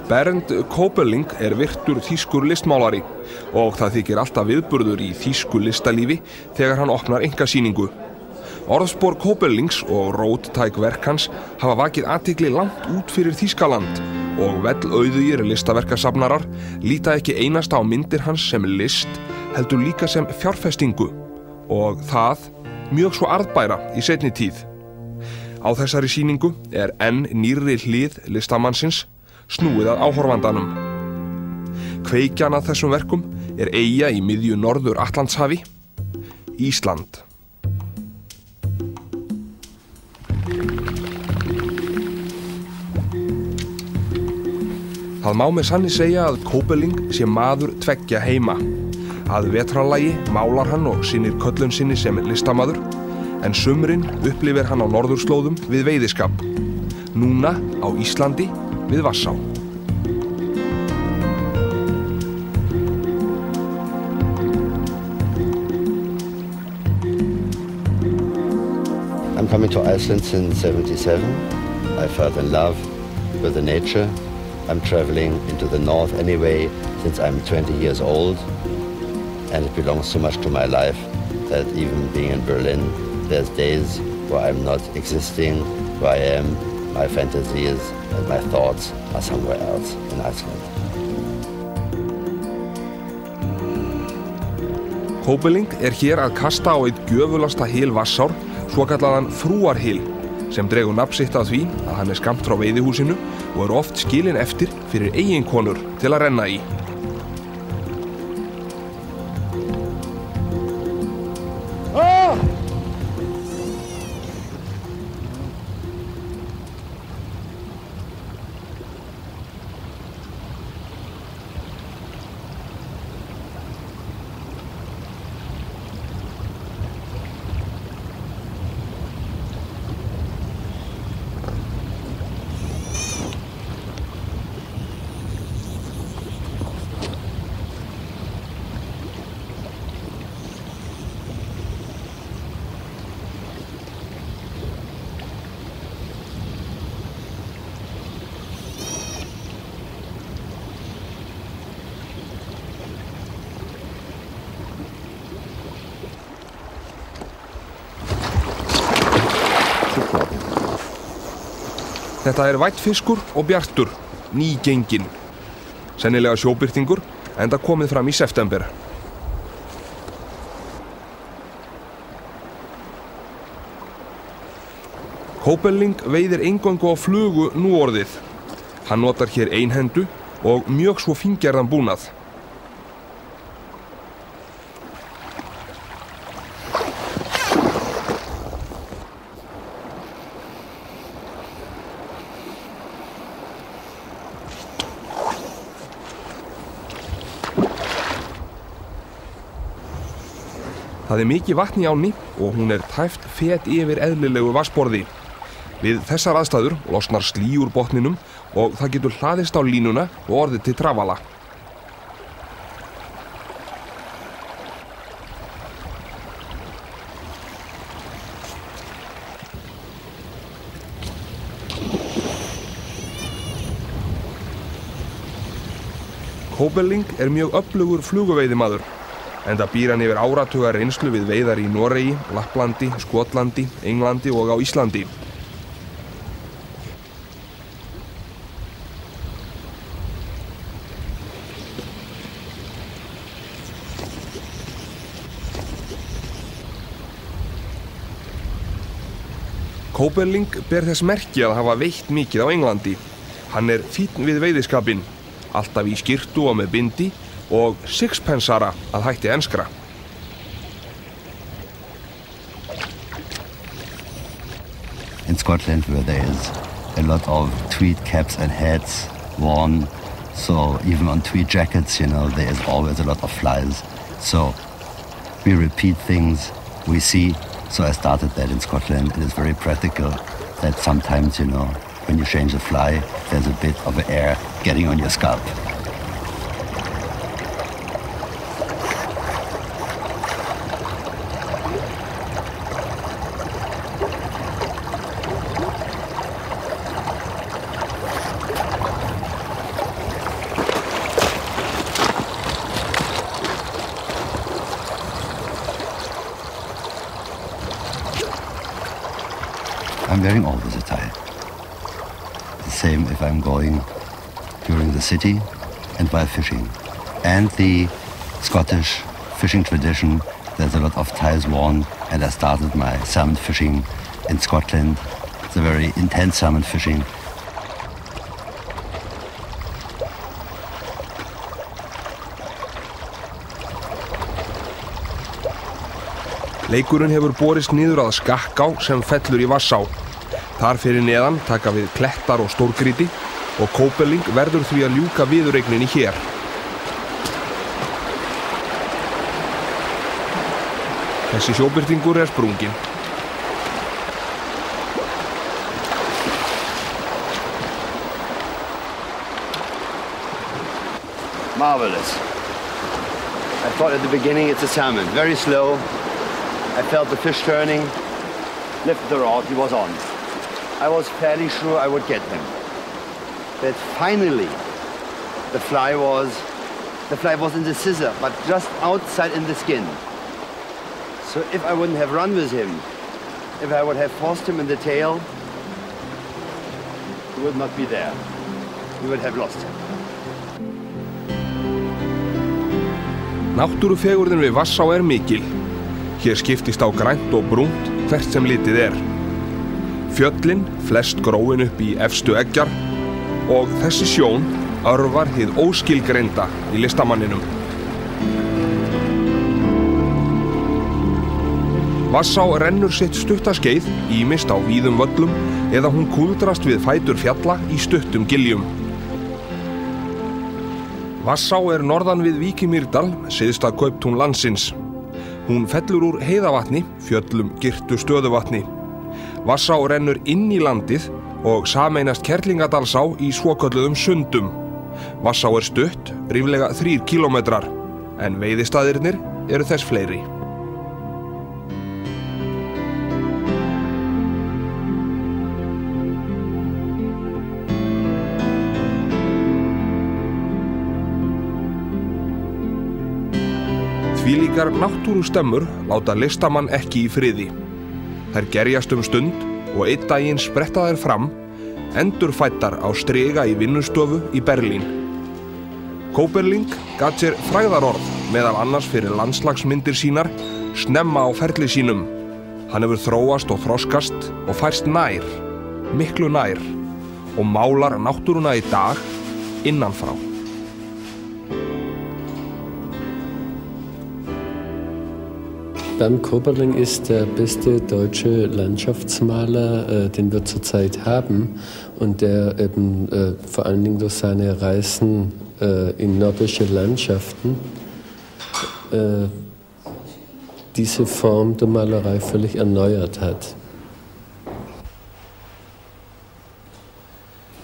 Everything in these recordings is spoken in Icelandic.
Bernd Köppeling virtur þýskur listmálari og það þykir alltaf viðburður í þýsku listalífi þegar hann opnar einkasýningu. Orðspor Köppelings og róttæk verk hans hafa vakið athygli langt út fyrir Þýskaland og vellauðugir listaverkasafnarar líta ekki einast á myndir hans sem list, heldur líka sem fjárfestingu og það mjög svo arðbæra í seinni tíð. Á þessari sýningu enn nýrri hlið listamannsins snúið að áhorfandanum. Kveikjan að þessum verkum eyja í miðju Norður-Atlantshafi, Ísland. Það má með sanni segja að Köppeling sé maður tveggja heima. Að vetrarlagi málar hann og sinnir köllun sinni sem listamaður, en sumrin upplifir hann á norðurslóðum við veiðiskap. Núna á Íslandi við Vassá. I'm coming to Iceland since 77. I fell in love with the nature. I'm traveling into the north anyway since I'm 20 years old, and it belongs so much to my life that even being in Berlin, there's days where I'm not existing, where I am, my fantasies and my thoughts are somewhere else in Iceland. Köppeling hér að kasta á eitt gjöfulasta hil Vassár, svokallaðan Frúarhil, sem dregur nafn sitt af því að hann skammt frá veiðihúsinu og oft skilinn eftir fyrir eiginkonur til að renna í. Þetta vænn fiskur og bjartur, nýgenginn. Sennilega sjóbirtingur, enda komið fram í september. Köppeling veiðir eingöngu á flugu núorðið. Hann notar hér einhendu og mjög svo fíngerðan búnað. Það mikið vatn í ánni og hún tæpt fet yfir eðlilegu vatnsborði. Við þessar aðstæður losnar slí úr botninum og það getur hlaðist á línuna og orðið til trafala. Köppeling mjög öflugur fluguveiðimaður, enda býr hann yfir áratuga reynslu við veiðar í Noregi, Lapplandi, Skotlandi, Englandi og á Íslandi. Köppeling ber þess merki að hafa veitt mikið á Englandi. Hann fínn við veiðiskapinn, alltaf í skyrtu og með bindi og sixpensara að hætti enskra. In Scotland where there is a lot of tweed caps and hats worn, so even on tweed jackets, there is always a lot of flies. So we repeat things we see. So I started that in Scotland. It is very practical that sometimes, when you change a fly, there's a bit of air getting on your scalp. I'm wearing always a tie. The same if I'm going during the city and while fishing. And the Scottish fishing tradition, there's a lot of ties worn, and I started my salmon fishing in Scotland. It's a very intense salmon fishing. Leikurinn hefur borist niður að Skakká sem fellur í Vassá. Þar fyrir neðan taka við klettar og stórgrýti og Kópeling verður því að ljúka viðureigninni hér. Þessi sjóbirtingur sprunginn. Marvelous. I thought at the beginning it's a salmon, very slow. I felt the fish turning, lifted the rod, he was on. I was fairly sure I would get him. But finally, the fly was in the scissor, but just outside in the skin. So if I wouldn't have run with him, if I would have forced him in the tail, he would not be there. We would have lost him. Náttúrufegurðin við Vassá mikil. Hér skiptist á grænt og brúnt hvert sem litið Fjöllin, flest gróin upp í efstu eggjar og þessi sjón örvar hið óskilgreinda í listamanninum. Vassá rennur sitt stutta skeið, ýmist á víðum völlum eða hún kúldrast við fætur fjalla í stuttum giljum. Vassá norðan við Vík í Mýrdal, syðsta kauptún landsins. Hún fellur úr heiðavatni, fjöllum girtu stöðuvatni. Vassá rennur inn í landið og sameinast Kerlingadalsá í svokölluðum sundum. Vassá stutt, ríflega 3 kílómetrar, en veiðistaðirnir þess fleiri. Þvílíkar náttúrustemmur láta listamann ekki í friði. Þær gerjast stund og einn daginn spretta þær fram, endurfæddar á striga í vinnustofu í Berlín. Kópeling gat sér frægðarorð meðal annars fyrir landslagsmyndir sínar snemma á ferli sínum. Hann hefur þróast og þroskast og færst nær, miklu nær, og málar náttúruna í dag innanfrá. Bernd Kópeling ist der beste deutsche Landschaftsmaler, den wir zurzeit haben, und der eben vor allen Dingen durch seine Reisen in nordische Landschaften diese Form der Malerei völlig erneuert hat.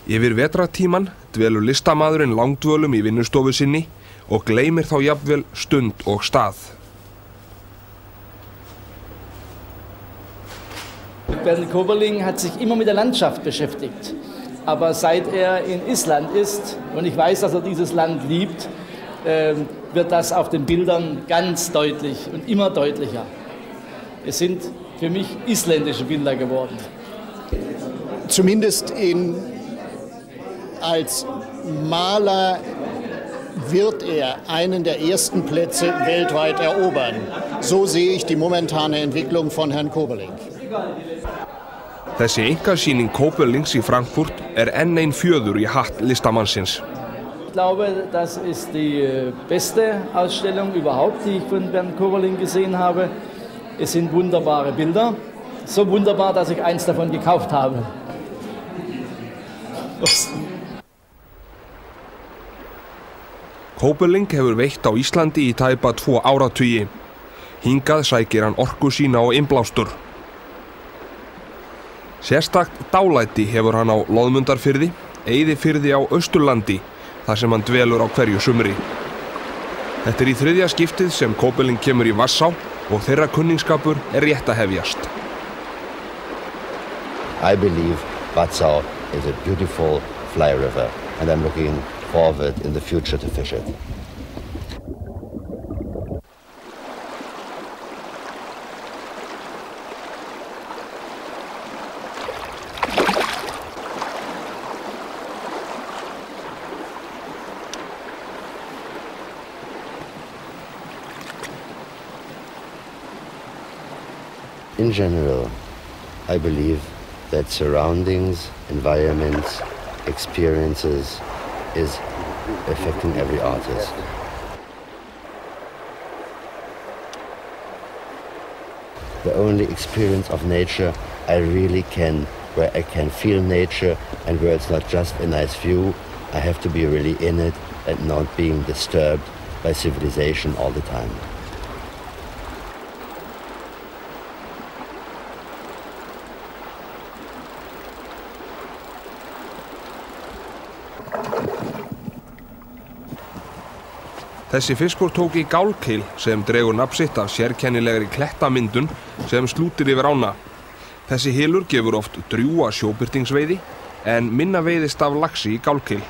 Yfir vetrartíman dvelur listamaðurinn langdvölum í vinnustofu sinni og gleymir þá jafnvel stund og stað. Bernd Kópeling hat sich immer mit der Landschaft beschäftigt. Aber seit in Island ist, und ich weiß, dass dieses Land liebt, wird das auf den Bildern ganz deutlich und immer deutlicher. Es sind für mich isländische Bilder geworden. Zumindest als Maler wird einen der ersten Plätze weltweit erobern. So sehe ich die momentane Entwicklung von Herrn Kópeling. Þessi einkasýning Kópelings í Frankfurt enn ein fjöður í hatt listamannsins. Ich glaube, das ist die beste Ausstellung überhaupt, die ich von Bernd Kópeling gesehen habe. Es sind wunderbare Bilder, so wunderbar, dass ich eins davon gekauft habe. Kópeling hefur veitt á Íslandi í tæpa 2 áratugi. Hingað sækir hann orku sína og innblástur. Sérstakt dálæti hefur hann á Loðmundarfirði, Eyðifirði á Austurlandi, þar sem hann dvelur á hverju sumri. Þetta í 3. skiptið sem Kópeling kemur í Vassá og þeirra kunningskapur rétt að hefjast. I believe Vassá is a beautiful fly river, and I'm looking forward in the future to fish it. In general, I believe that surroundings, environments, experiences is affecting every artist. The only experience of nature I really can, where I can feel nature and where it's not just a nice view, I have to be really in it and not being disturbed by civilization all the time. Þessi fiskur tók í gálkeil sem dregur nafn sitt af sérkennilegri klettamyndun sem slútir yfir ána. Þessi hylur gefur oft drjúga sjóbirtingsveiði en minna veiðist af laxi í gálkeil.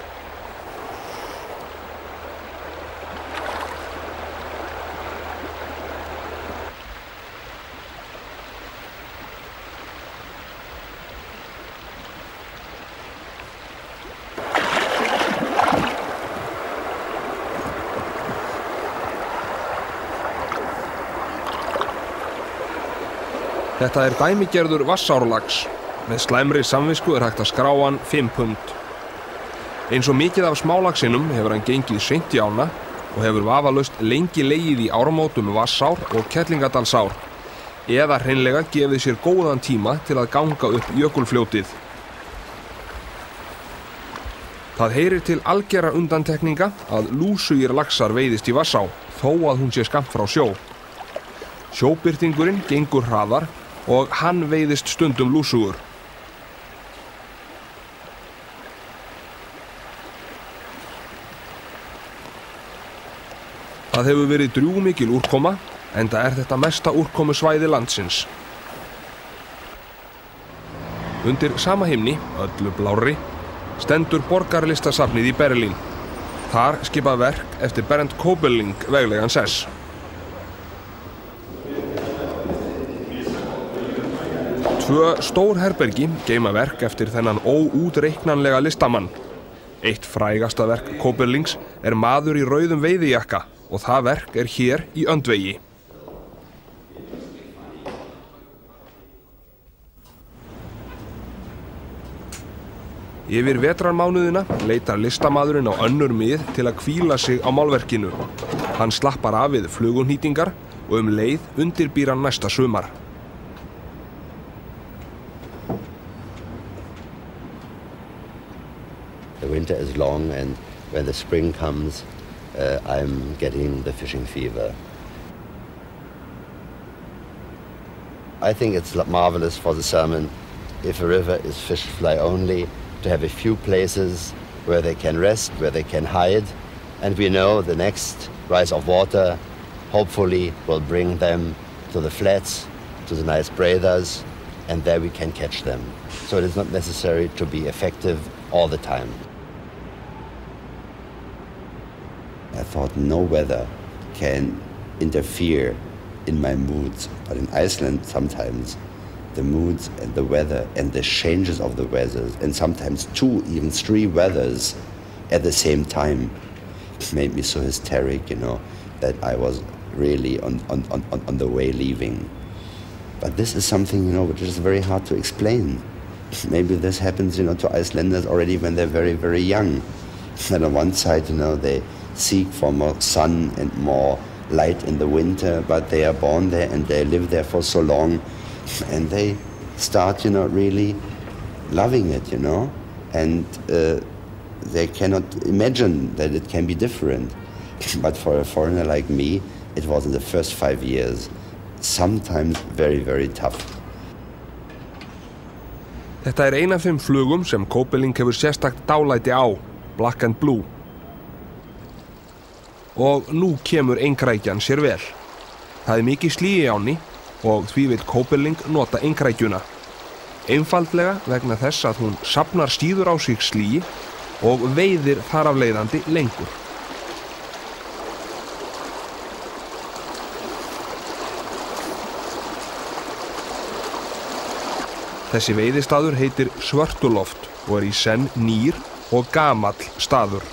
Þetta dæmigerður Vassárlax. Með slæmri samvisku hægt að skrá hann 5 pund. Eins og mikið af smálaxinum hefur hann gengið seint í ána og hefur vafalaust lengi legið í áramótum Vassár og Kerlingadalsár, eða hreinlega gefið sér góðan tíma til að ganga upp jökulfljótið. Það heyrir til algerra undantekninga að lúsugir laxar veiðist í Vassá, þó að hún sé skammt frá sjó. Sjóbirtingurinn gengur hraðar og hann veiðist stundum lúsugur. Það hefur verið drjúgmikil úrkoma, enda þetta mesta úrkomusvæði landsins. Undir sama himni, öllu blárri, stendur borgarlistasafnið í Berlín. Þar skipað verk eftir Bernd Köbeling veglegan sess. 2 stór herbergi geyma verk eftir þennan óútreiknanlega listamann. Eitt frægasta verk Köbelings maður í rauðum veiðijakka og það verk hér í öndvegi. Yfir vetrarmánuðina leitar listamaðurinn á önnur mið til að hvíla sig á málverkinu. Hann slappar af við flugunýtingar og leið undirbýr hann næsta sumar. The winter is long, and when the spring comes, I'm getting the fishing fever. I think it's marvelous for the salmon, if a river is fish fly only, to have a few places where they can rest, where they can hide, and we know the next rise of water hopefully will bring them to the flats, to the nice breathers, and there we can catch them. So it is not necessary to be effective all the time. I thought no weather can interfere in my moods, but in Iceland sometimes the moods and the weather and the changes of the weathers, and sometimes 2, even 3 weathers at the same time, made me so hysteric, that I was really on the way leaving. But this is something, which is very hard to explain. Maybe this happens, to Icelanders already when they're very, very young. And on one side, they seek for more sun and more light in the winter, but they are born there and they live there for so long, and they start, really loving it, and they cannot imagine that it can be different. But for a foreigner like me, it was in the first 5 years, sometimes very, very tough. Þetta ein af þeim flugum sem Köbeling hefur sérstakt dálæti á, Black and Blue. Og nú kemur einkrækjan sér vel. Það mikið sligi á henni og því vill Köbeling nota einkrækjuna. Einfaldlega vegna þess að hún safnar síður á sig sligi og veiðir þar af leiðandi lengur. Þessi veiðistaður heitir Svörtuloft og í senn nýr og gamall staður.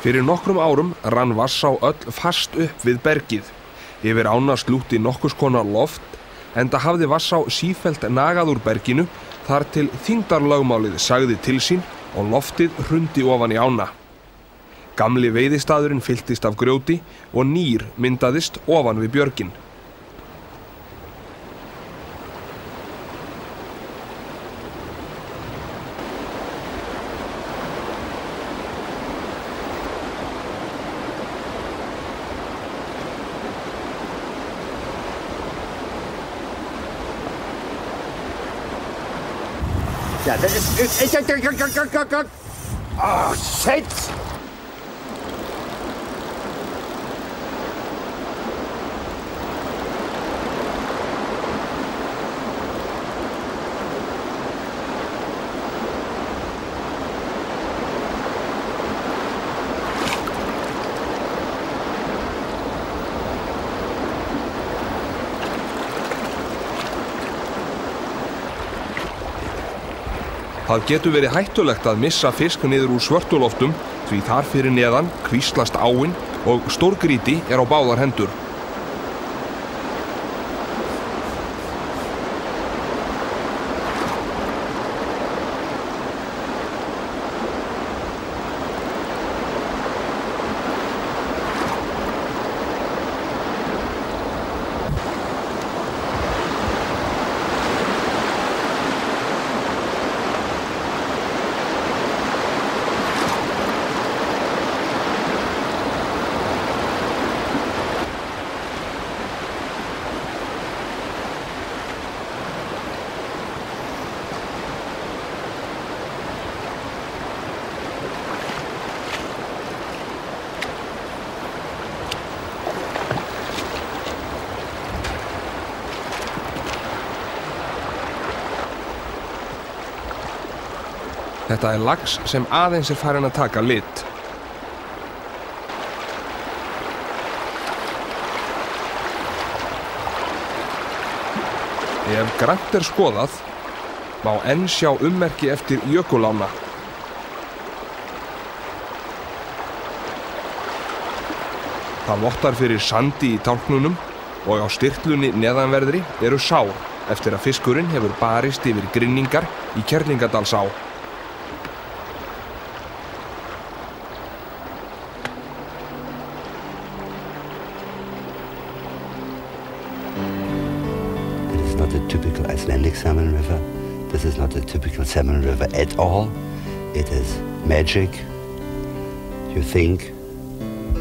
Fyrir nokkrum árum rann Vatnsá öll fast upp við bergið. Yfir ána slútti nokkurs konar loft, enda hafði Vatnsá sífellt nagað úr berginu þar til þyngdarlögmálið sagði til sín og loftið hrundi ofan í ána. Gamli veiðistaðurinn fylltist af grjóti og nýr myndaðist ofan við björgin. Ja, das ist... Oh, shit! Það getur verið hættulegt að missa fisk niður úr svörtuloftum því þar fyrir neðan kvíslast áin og stórgrýti á báðar hendur. Þetta lax sem aðeins farinn að taka lit. Ef grannt skoðað, má enn sjá ummerki eftir jökulána. Það vottar fyrir sandi í tálknunum og á styrtlunni neðanverðri eru sár eftir að fiskurinn hefur barist yfir grynningar í Kerlingadalsá. Typical Icelandic salmon river. This is not a typical salmon river at all. It is magic. You think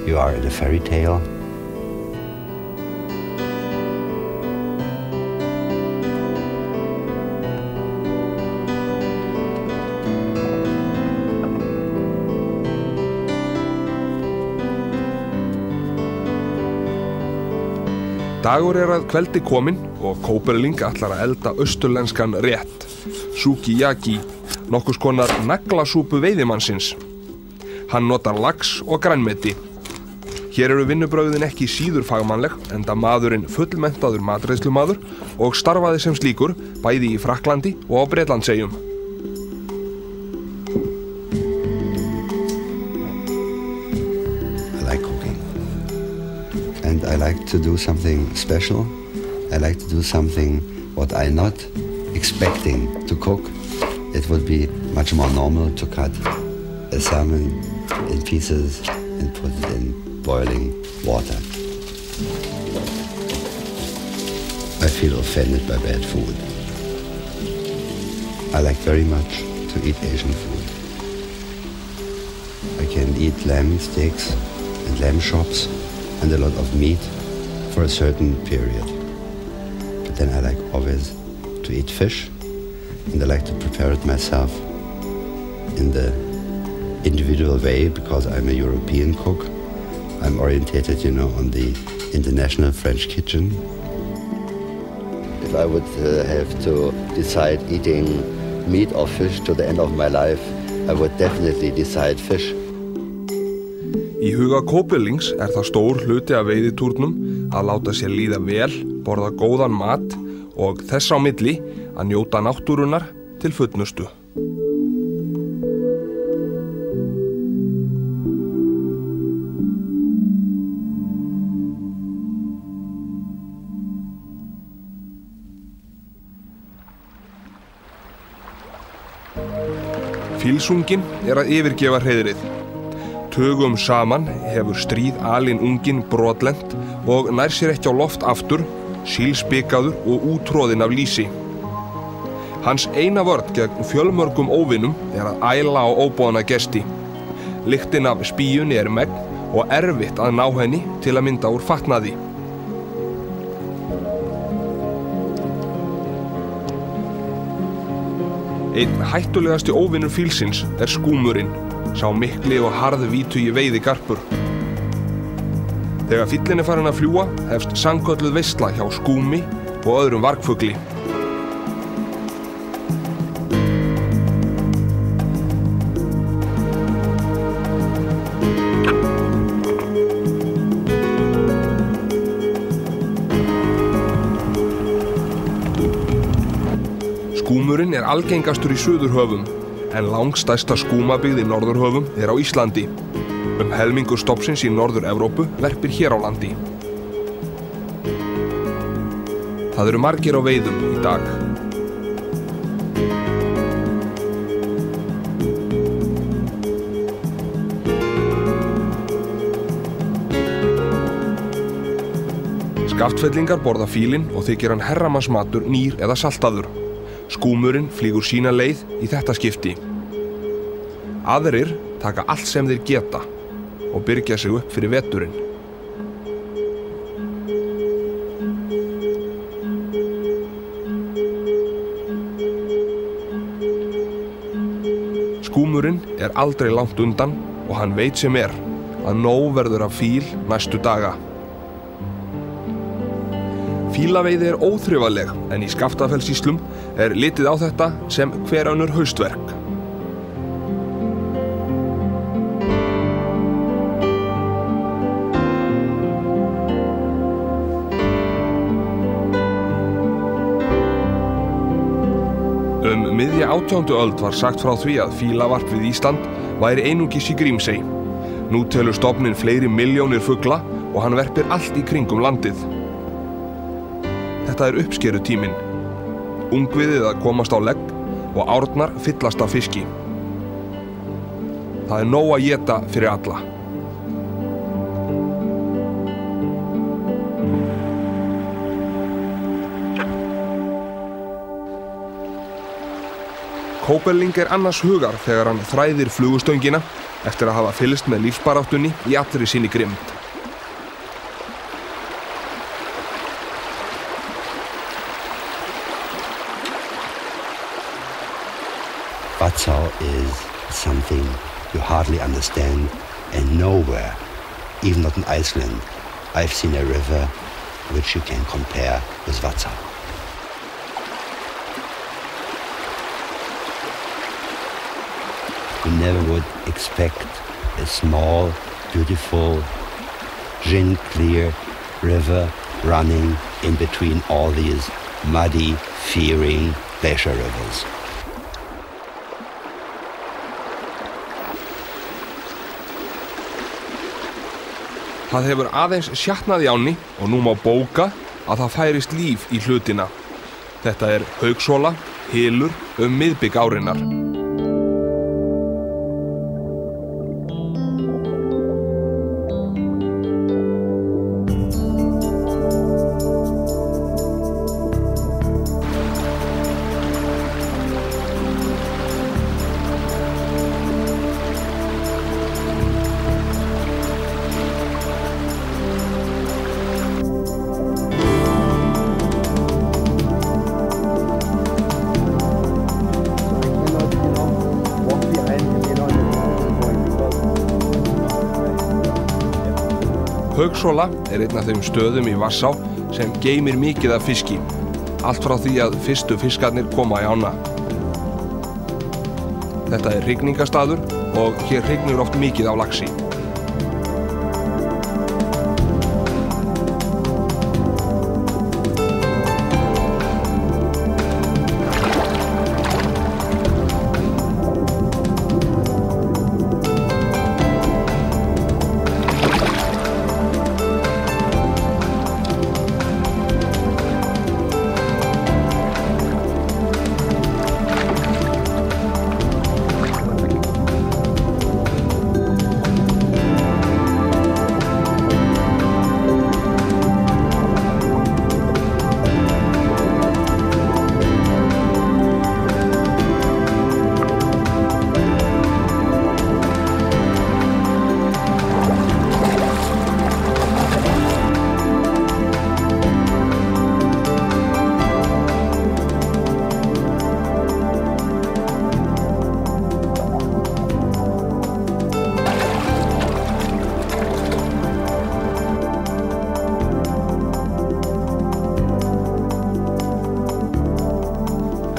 you are in a fairy tale. Dagur að kveldi kominn og Kóperling ætlar að elda austurlenskan rétt, sukiyaki, nokkurs konar naglasúpu veiðimannsins. Hann notar lax og grænmeti. Hér eru vinnubrögðin ekki síður fagmannleg, enda maðurinn fullmenntaður matreiðslumaður og starfaði sem slíkur bæði í Frakklandi og á Bretlandseyjum. And I like to do something special. I like to do something what I'm not expecting to cook. It would be much more normal to cut a salmon in pieces and put it in boiling water. I feel offended by bad food. I like very much to eat Asian food. I can eat lamb steaks and lamb chops and a lot of meat for a certain period. But then I like always to eat fish, and I like to prepare it myself in the individual way because I'm a European cook. I'm orientated, on the international French kitchen. If I would have to decide eating meat or fish to the end of my life, I would definitely decide fish. Í huga Kóperlings það stór hluti af veiðitúrnum að láta sér líða vel, borða góðan mat og þess á milli að njóta náttúrunnar til fullnustu. Fílsunginn að yfirgefa hreiðrið. Tugum saman hefur stríð alinn unginn brotlent og nær sér ekki á loft aftur, sílspikaður og úttroðinn af lýsi. Hans eina vörn gegn fjölmörgum óvinum að æla á óboðna gesti. Lyktin af spýjunni megn og erfitt að ná henni til að mynda úr fatnaði. Einn hættulegasti óvinur fílsins skúmurinn, sá mikli og harðvítugi veiðigarpur. Þegar fíllinn farinn að fljúga hefst sannkölluð veisla hjá skúmi og öðrum vargfugli. Skúmurinn algengastur í Suðurhöfum, en langstærsta skúmabyggð í Norðurhöfum á Íslandi. Helmingur stofnsins í Norður-Evrópu verpir hér á landi. Það eru margir á veiðum í dag. Skaftfellingar borða fílinn og þykir hann herramannsmatur nýr eða saltaður. Skúmurinn flýgur sína leið í þetta skipti. Aðrir taka allt sem þeir geta og byrgja sig upp fyrir veturinn. Skúmurinn aldrei langt undan og hann veit sem að nóg verður af fíl næstu daga. Fílaveiði óþrifaleg en í Skaftafellssýslum litið á þetta sem hver önnur haustverk. Miðja 18. öld var sagt frá því að fílavarp við Ísland væri einungis í Grímsey. Nú telur stofninn fleiri milljónir fugla og hann verpir allt í kringum landið. Þetta uppskerutíminn. Ungviðið að komast á legg og árnar fyllast af fiski. Það nóg að éta fyrir alla. Kóperling annars hugar þegar hann þræðir flugustöngina eftir að hafa fylgst með lífsbaráttunni í allri sinni grimmd. Vatzau is something you hardly understand, and nowhere, even not in Iceland, I've seen a river which you can compare with Vatzau. You never would expect a small, beautiful, gin-clear river running in between all these muddy, fearing glacier rivers. Það hefur aðeins sjatnað í ánni og nú má bóka að það færist líf í hlutina. Þetta Haugshóla, hylur miðbik árinnar. Haugshóla einn af þeim stöðum í Vassá sem geymir mikið af fiski. Allt frá því að fyrstu fiskarnir koma í ána. Þetta hrygningastaður og hér hrygnir oft mikið á laxi.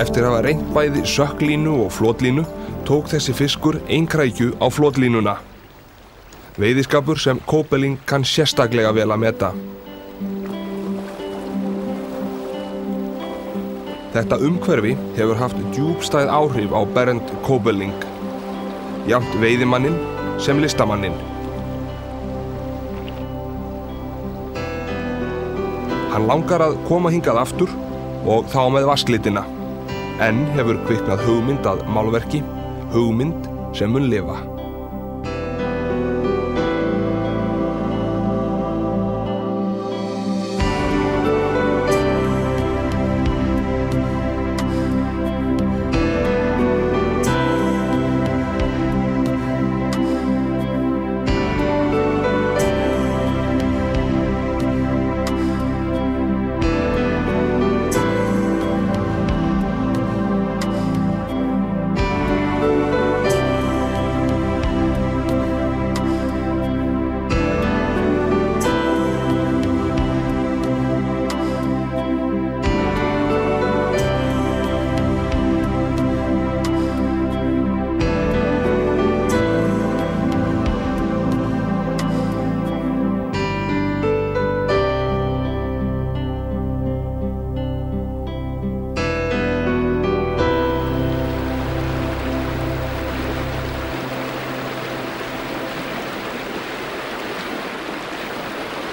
Eftir að hafa reynt bæði sökklínu og flotlínu tók þessi fiskur einkrækju á flotlínuna. Veiðiskapur sem Koeberling kann sérstaklega vel að meta. Þetta umhverfi hefur haft djúpstæð áhrif á Bernd Koeberling, jafnt veiðimanninn sem listamanninn. Hann langar að koma hingað aftur og þá með vatnsglitina, en hefur kviknað hugmynd að málverki, hugmynd sem mun lifa.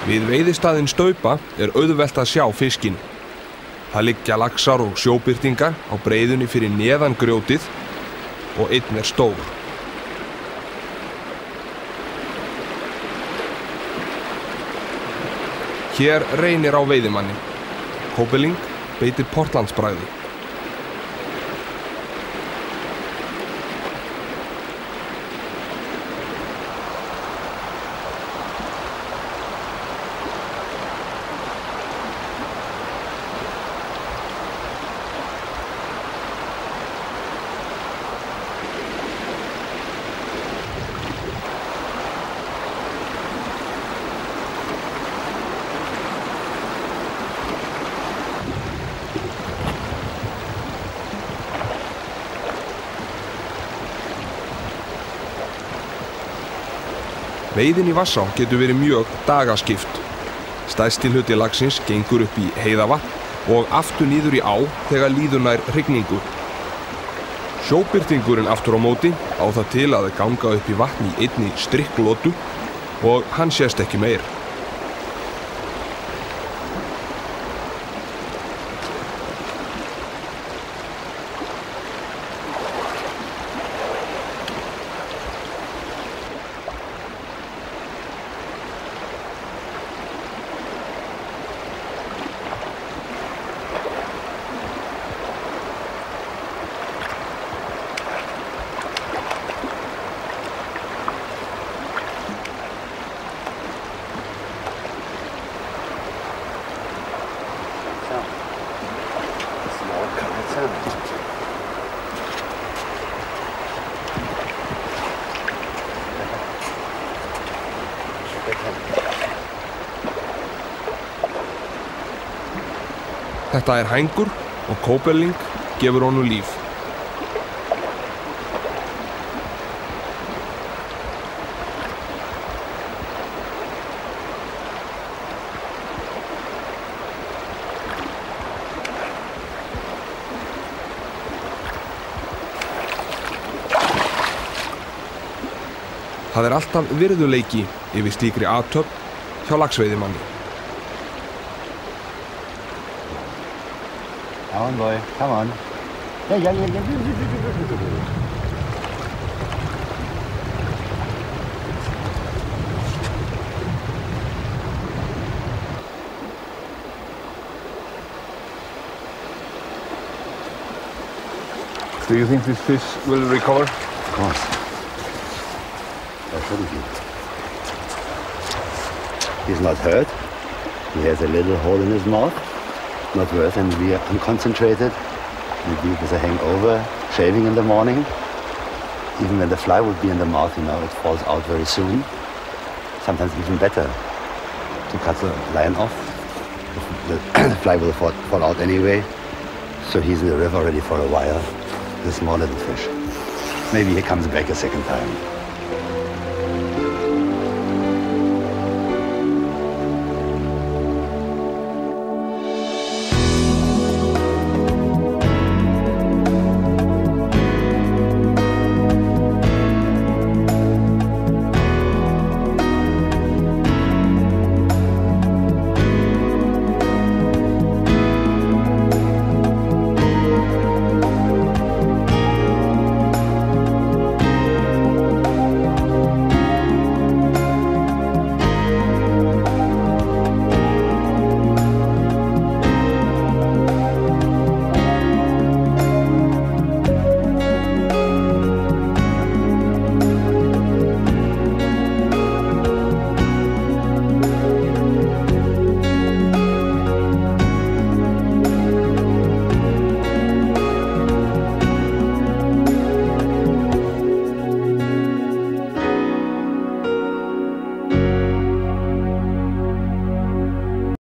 Við veiðistaðinn Staupa auðvelt að sjá fiskinn. Það liggja laxar og sjóbirtingar á breiðunni fyrir neðan grjótið og einn stór. Hér reynir á veiðimanninn. Koeberling beitir portlandsbragði. Veiðin í Vassá getur verið mjög dagaskipt. Stærsti hluti laxins gengur upp í heiðavatn og aftur niður í á þegar líður nær hrygningu. Sjóbirtingurinn aftur á móti á það til að ganga upp í vatn í einni strikklotu og hann sést ekki meir. Þetta hængur og Koeberling gefur honum líf. Það alltaf virðuleiki yfir slíkri athöfn hjá laxveiðimanni. Come on, boy. Come on. Yeah. Do you think this fish will recover? Of course. Why shouldn't he? He's not hurt. He has a little hole in his mouth. Not worse, and we are unconcentrated. Maybe with a hangover, shaving in the morning. Even when the fly would be in the mouth, it falls out very soon. Sometimes even better to cut the line off. The fly will fall out anyway. So he's in the river already for a while, the small little fish. Maybe he comes back a second time.